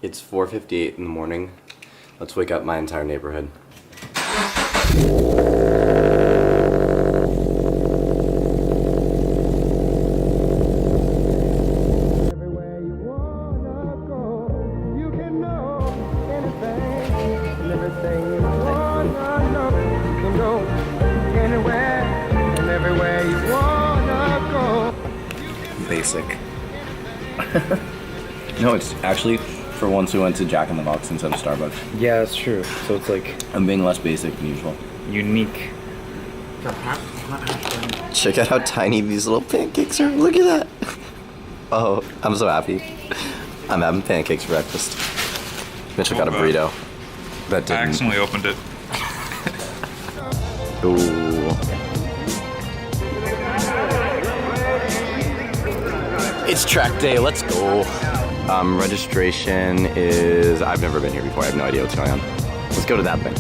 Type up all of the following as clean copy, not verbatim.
It's 4:58 in the morning. Let's wake up my entire neighborhood. Basic. No, it's actually, for once we went to Jack in the Box instead of Starbucks. Yeah, that's true. So it's like I'm being less basic than usual. unique. Check out how tiny these little pancakes are. Look at that. Oh, I'm so happy. I'm having pancakes for breakfast. Mitchell got a burrito. That I didn't. accidentally opened it. Ooh. It's track day, let's go. Registration is, I've never been here before, I have no idea what's going on. Let's go to that thing.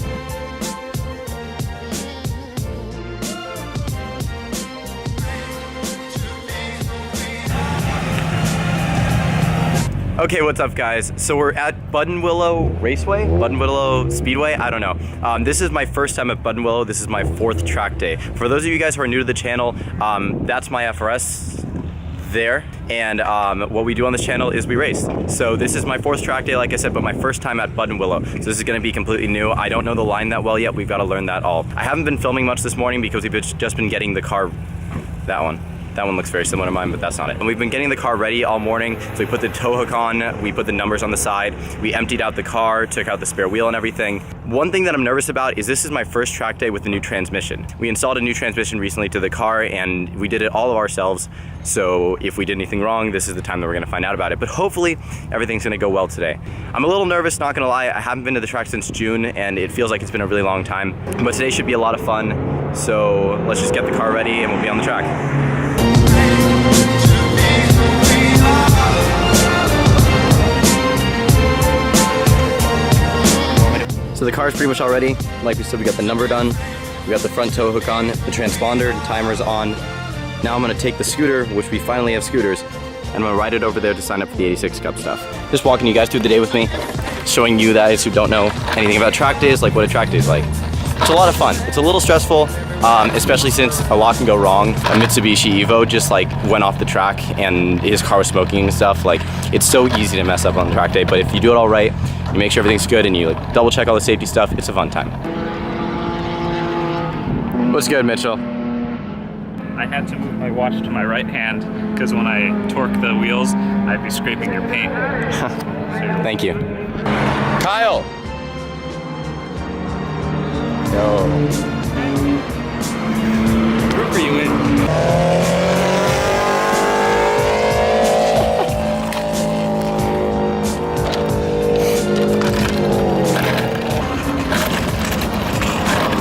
Okay, what's up guys? So we're at Buttonwillow Raceway? Buttonwillow Speedway? I don't know. This is my first time at Buttonwillow. This is my 4th track day. For those of you guys who are new to the channel, that's my FRS there. And what we do on this channel is we race. So this is my 4th track day, like I said, but my first time at Buttonwillow. So this is gonna be completely new. I don't know the line that well yet. We've got to learn that all. I haven't been filming much this morning because we've just been getting the car, that one looks very similar to mine, but that's not it. And we've been getting the car ready all morning. So we put the tow hook on, we put the numbers on the side, we emptied out the car, took out the spare wheel and everything. One thing that I'm nervous about is this is my first track day with the new transmission. We installed a new transmission recently to the car and we did it all of ourselves. So if we did anything wrong, this is the time that we're gonna find out about it. But hopefully everything's gonna go well today. I'm a little nervous, not gonna lie. I haven't been to the track since June and it feels like it's been a really long time. But today should be a lot of fun. So let's just get the car ready and we'll be on the track. So the car is pretty much all ready. Like we said, we got the number done. We got the front tow hook on, the transponder, the timer's on. Now I'm gonna take the scooter, which we finally have scooters, and I'm gonna ride it over there to sign up for the 86 Cup stuff. Just walking you guys through the day with me, showing you guys who don't know anything about track days, like what a track day is like. It's a lot of fun. It's a little stressful, especially since a lot can go wrong. A Mitsubishi Evo just like went off the track and his car was smoking and stuff. Like, it's so easy to mess up on the track day, but if you do it all right, you make sure everything's good and you like double check all the safety stuff, it's a fun time. What's good, Mitchell? I had to move my watch to my right hand because when I torque the wheels, I'd be scraping your paint. Thank you. Kyle! No. Group are you in?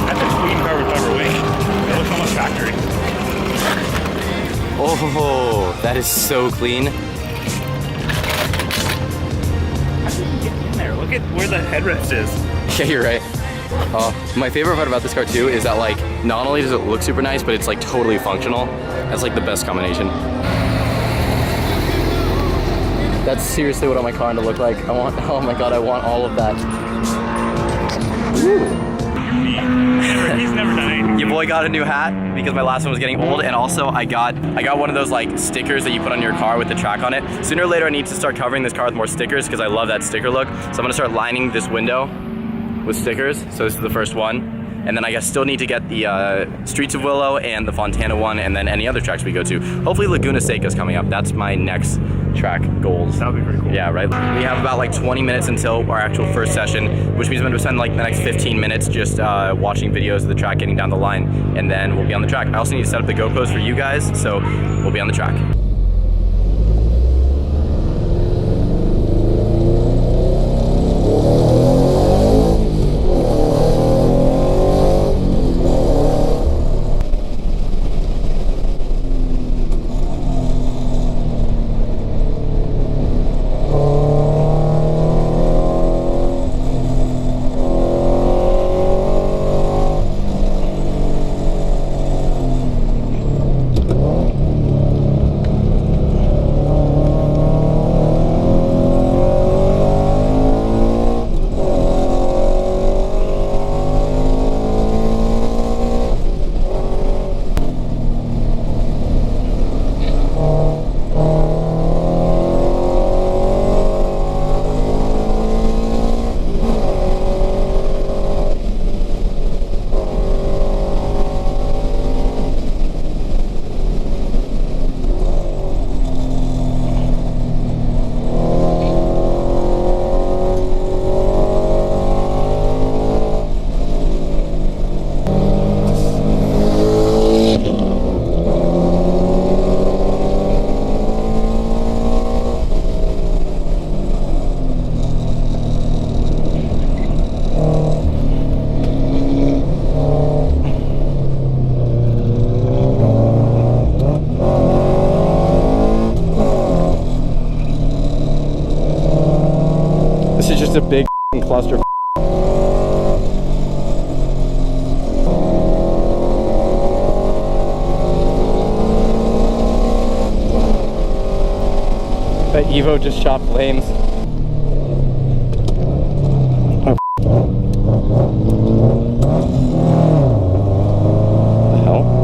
That's a clean carbon fiber wing. It looks almost factory. Oh, that is so clean. How did you get in there? Look at where the headrest is. Yeah, you're right. My favorite part about this car too is that like, not only does it look super nice, but it's like totally functional. That's like the best combination. That's seriously what I want my car to look like. Oh my god, I want all of that. Ooh. He's never done anything. Your boy got a new hat because my last one was getting old, and also I got one of those like stickers that you put on your car with the track on it. Sooner or later I need to start covering this car with more stickers because I love that sticker look. So I'm gonna start lining this window with stickers. So this is the first one. And then I guess still need to get the Streets of Willow and the Fontana one, and then any other tracks we go to. Hopefully Laguna Seca is coming up. That's my next track goals. That would be pretty cool. Yeah, right? We have about like 20 minutes until our actual first session, which means I'm gonna spend like the next 15 minutes just watching videos of the track getting down the line, and then we'll be on the track. I also need to set up the GoPros for you guys, so we'll be on the track. is just a big cluster. That Evo just shot flames. Oh. The hell?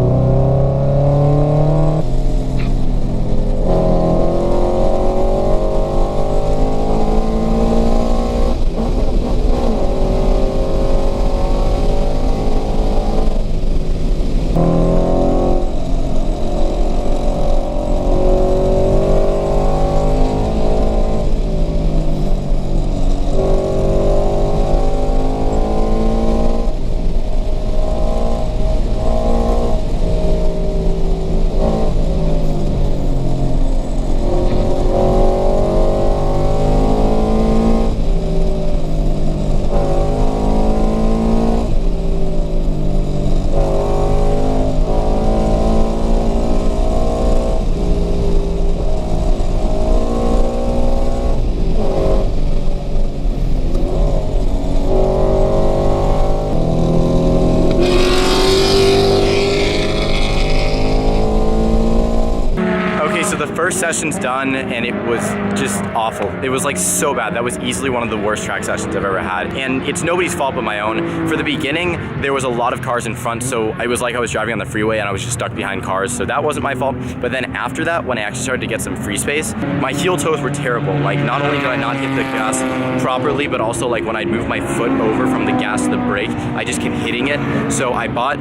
First session's done and it was just awful. It was like so bad. That was easily one of the worst track sessions I've ever had. And it's nobody's fault but my own. For the beginning, there was a lot of cars in front, so it was like I was driving on the freeway and I was just stuck behind cars, so that wasn't my fault. But then after that, when I actually started to get some free space, my heel toes were terrible. Like, not only did I not hit the gas properly, but also like when I'd move my foot over from the gas to the brake, I just kept hitting it. So I bought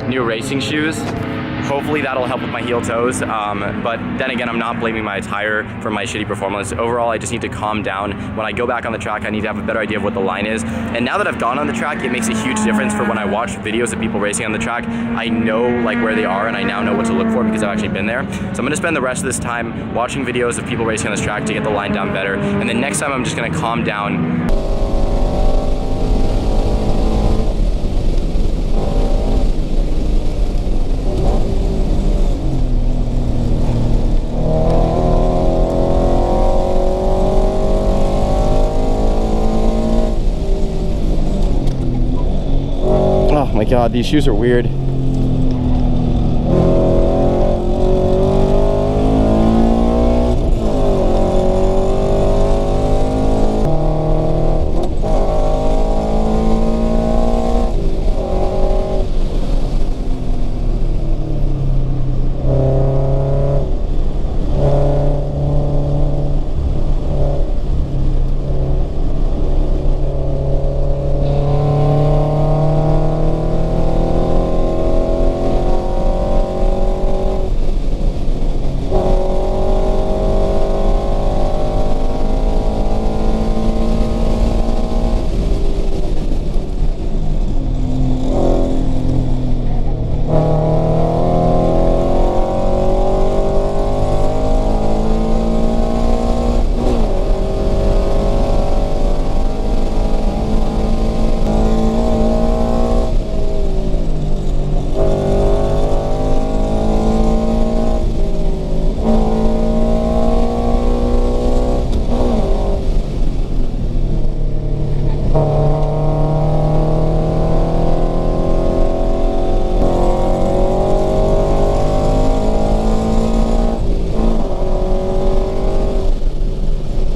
new racing shoes. Hopefully that'll help with my heel toes, but then again, I'm not blaming my tire for my shitty performance. Overall, I just need to calm down. When I go back on the track, I need to have a better idea of what the line is. And now that I've gone on the track, it makes a huge difference for when I watch videos of people racing on the track. I know like where they are and I now know what to look for because I've actually been there. So I'm gonna spend the rest of this time watching videos of people racing on this track to get the line down better. And then next time I'm just gonna calm down. Oh my god, these shoes are weird.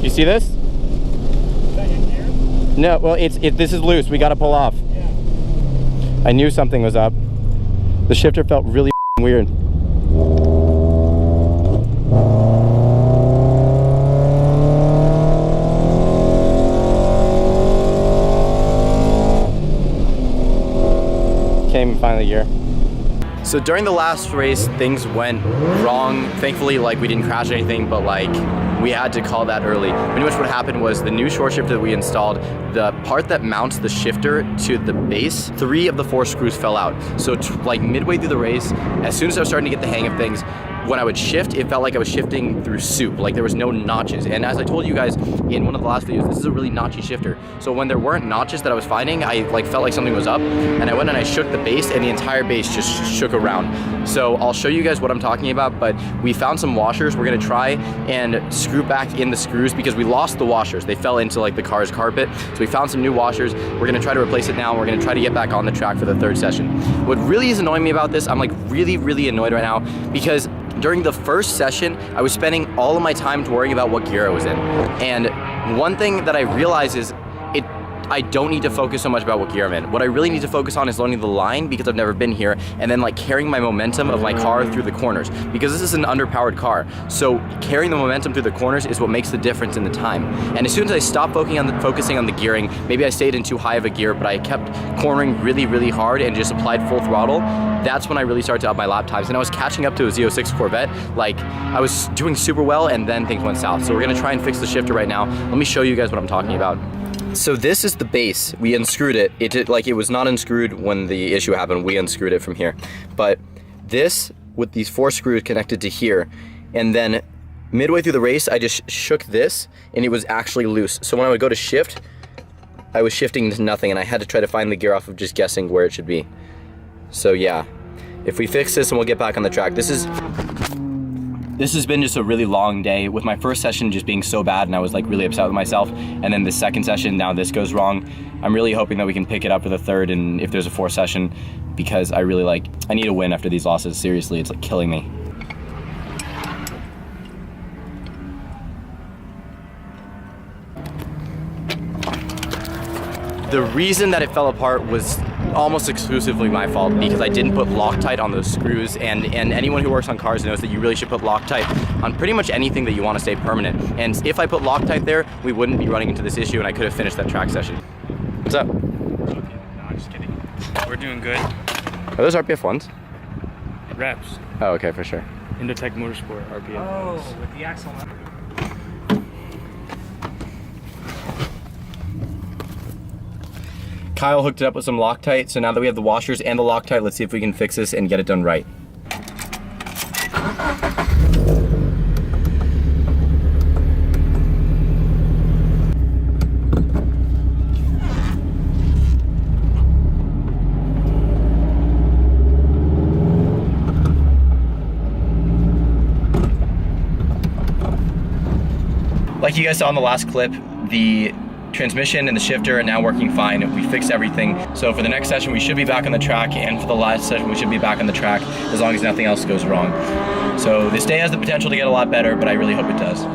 You see this? Is that in here? No, well, this is loose. We gotta pull off. Yeah. I knew something was up. The shifter felt really weird. Came finally gear. So during the last race, things went wrong. Thankfully, like, we didn't crash anything, but like, we had to call that early. Pretty much what happened was the new short shifter that we installed, the part that mounts the shifter to the base, 3 of the 4 screws fell out. So like midway through the race, as soon as I was starting to get the hang of things, when I would shift, it felt like I was shifting through soup, like there was no notches. And as I told you guys in one of the last videos, this is a really notchy shifter. So when there weren't notches that I was finding, I like felt like something was up, and I went and I shook the base, and the entire base just shook around. So I'll show you guys what I'm talking about, but we found some washers. We're gonna try and screw back in the screws because we lost the washers. They fell into like the car's carpet. So we found some new washers. We're gonna try to replace it now. We're gonna try to get back on the track for the third session. What really is annoying me about this, I'm like really annoyed right now because during the first session, I was spending all of my time worrying about what gear I was in. And one thing that I realized is I don't need to focus so much about what gear I'm in. What I really need to focus on is learning the line because I've never been here, and then like carrying my momentum of my car through the corners because this is an underpowered car. So carrying the momentum through the corners is what makes the difference in the time. And as soon as I stopped focusing on the gearing, maybe I stayed in too high of a gear, but I kept cornering really hard and just applied full throttle. That's when I really started to up my lap times, and I was catching up to a Z06 Corvette. Like I was doing super well, and then things went south. So we're gonna try and fix the shifter right now. Let me show you guys what I'm talking about. So this is the base. We unscrewed it. It was not unscrewed when the issue happened. We unscrewed it from here. But this, with these 4 screws connected to here, and then midway through the race, I just shook this, and it was actually loose. So when I would go to shift, I was shifting to nothing, and I had to try to find the gear off of just guessing where it should be. So yeah, if we fix this and we'll get back on the track. This has been just a really long day with my first session just being so bad, and I was like really upset with myself. And then the second session, now this goes wrong. I'm really hoping that we can pick it up for the third, and if there's a fourth session, because I need a win after these losses. Seriously, it's like killing me. The reason that it fell apart was almost exclusively my fault because I didn't put Loctite on those screws, and anyone who works on cars knows that you really should put Loctite on pretty much anything that you want to stay permanent. And if I put Loctite there, we wouldn't be running into this issue, and I could have finished that track session. What's up? No, I'm just kidding. We're doing good. Are those RPF ones? Reps. Oh, okay, for sure. Indotech Motorsport RPF. Oh, with the axle. Kyle hooked it up with some Loctite, so now that we have the washers and the Loctite, let's see if we can fix this and get it done right. Like you guys saw in the last clip, the transmission and the shifter are now working fine. We fixed everything. So for the next session, we should be back on the track, and for the last session, we should be back on the track as long as nothing else goes wrong. So this day has the potential to get a lot better, but I really hope it does.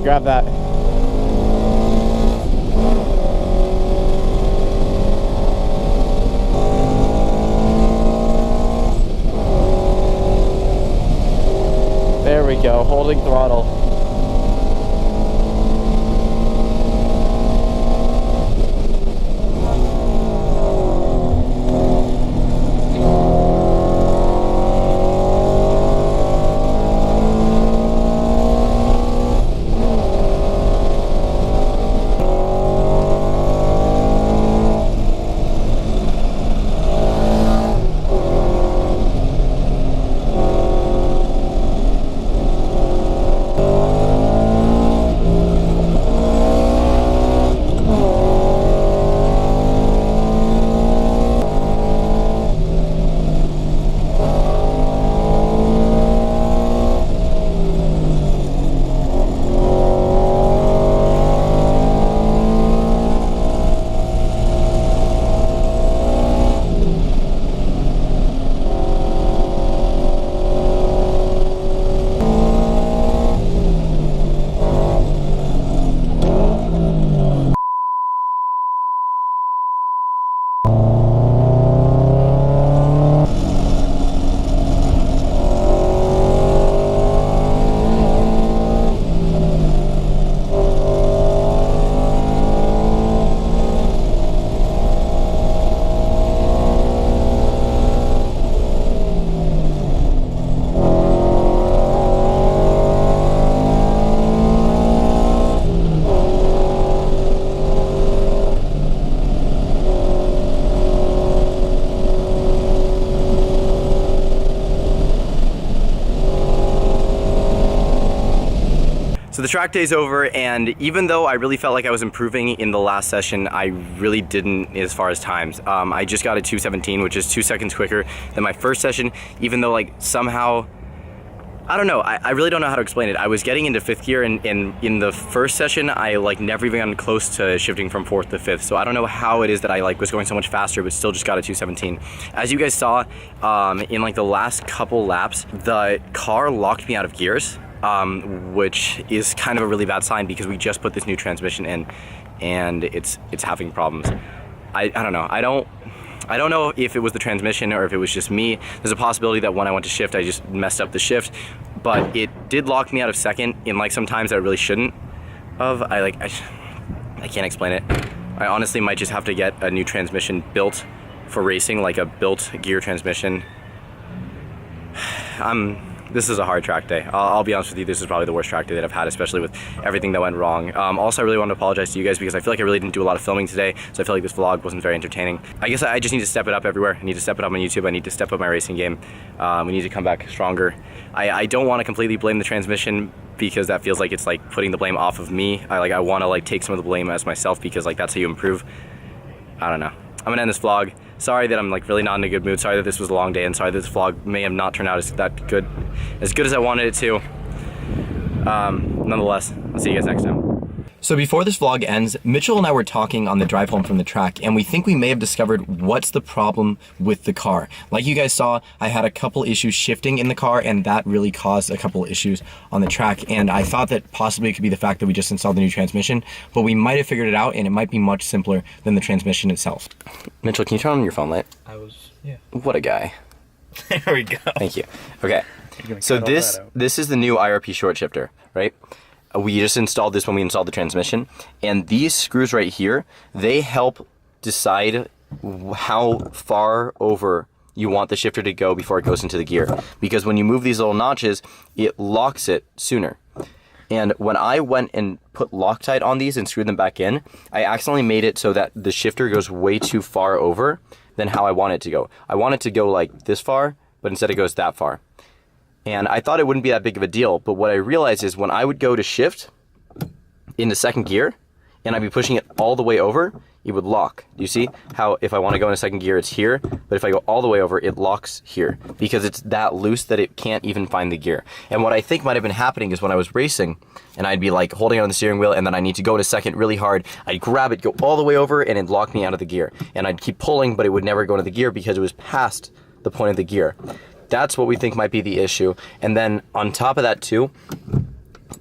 Grab that. There we go, holding throttle. track day's over, and even though I really felt like I was improving in the last session, I really didn't as far as times. I just got a 2:17, which is 2 seconds quicker than my first session, even though like somehow, I don't know, I really don't know how to explain it. I was getting into 5th gear, and in the first session, I like never even got close to shifting from 4th to 5th. So I don't know how it is that I like was going so much faster, but still just got a 2:17. As you guys saw, in like the last couple laps, the car locked me out of gears, which is kind of a really bad sign because we just put this new transmission in, and it's having problems. I don't know. I don't know if it was the transmission or if it was just me. There's a possibility that when I went to shift, I just messed up the shift, but it did lock me out of second in like some times that I really shouldn't have. I can't explain it. I honestly might just have to get a new transmission built for racing, like a built gear transmission. This is a hard track day. I'll be honest with you, this is probably the worst track day that I've had, especially with everything that went wrong. Also, I really want to apologize to you guys because I feel like I really didn't do a lot of filming today, so I feel like this vlog wasn't very entertaining. I guess I just need to step it up everywhere. I need to step it up on YouTube. I need to step up my racing game. We need to come back stronger. I don't want to completely blame the transmission because that feels like it's like putting the blame off of me. I want to like take some of the blame as myself because like that's how you improve. I don't know. I'm gonna end this vlog. Sorry that I'm like really not in a good mood. Sorry that this was a long day, and sorry that this vlog may have not turned out as good as I wanted it to. Nonetheless, I'll see you guys next time. So before this vlog ends, Mitchell and I were talking on the drive home from the track, and we think we may have discovered what's the problem with the car. Like you guys saw, I had a couple issues shifting in the car, and that really caused a couple issues on the track. And I thought that possibly it could be the fact that we just installed the new transmission, but we might have figured it out, and it might be much simpler than the transmission itself. Mitchell, can you turn on your phone light? Yeah. What a guy. There we go. Thank you. Okay, so this is the new IRP short shifter, right? We just installed this when we installed the transmission, and these screws right here, they help decide how far over you want the shifter to go before it goes into the gear. Because when you move these little notches, it locks it sooner. And when I went and put Loctite on these and screwed them back in, I accidentally made it so that the shifter goes way too far over than how I want it to go. I want it to go like this far, but instead it goes that far. And I thought it wouldn't be that big of a deal, but what I realized is when I would go to shift into second gear and I'd be pushing it all the way over, it would lock. Do you see how if I want to go into second gear, it's here, but if I go all the way over, it locks here because it's that loose that it can't even find the gear. And what I think might have been happening is when I was racing and I'd be like holding on the steering wheel and then I need to go to second really hard, I'd grab it, go all the way over, and it'd lock me out of the gear. And I'd keep pulling, but it would never go into the gear because it was past the point of the gear. That's what we think might be the issue. And then on top of that too,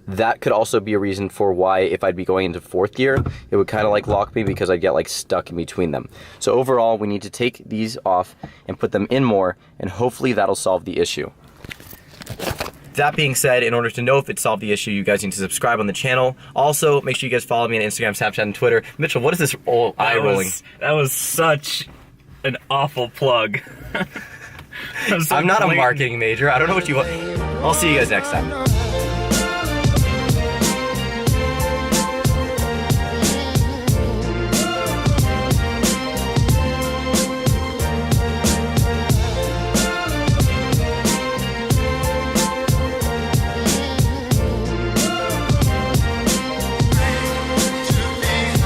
that could also be a reason for why if I'd be going into fourth gear, it would kind of like lock me because I'd get like stuck in between them. So overall, we need to take these off and put them in more, and hopefully that'll solve the issue. That being said, in order to know if it solved the issue, you guys need to subscribe on the channel. Also, make sure you guys follow me on Instagram, Snapchat, and Twitter. Mitchell, what is this eye rolling? That was such an awful plug. I'm not a marketing major. I don't know what you want. I'll see you guys next time.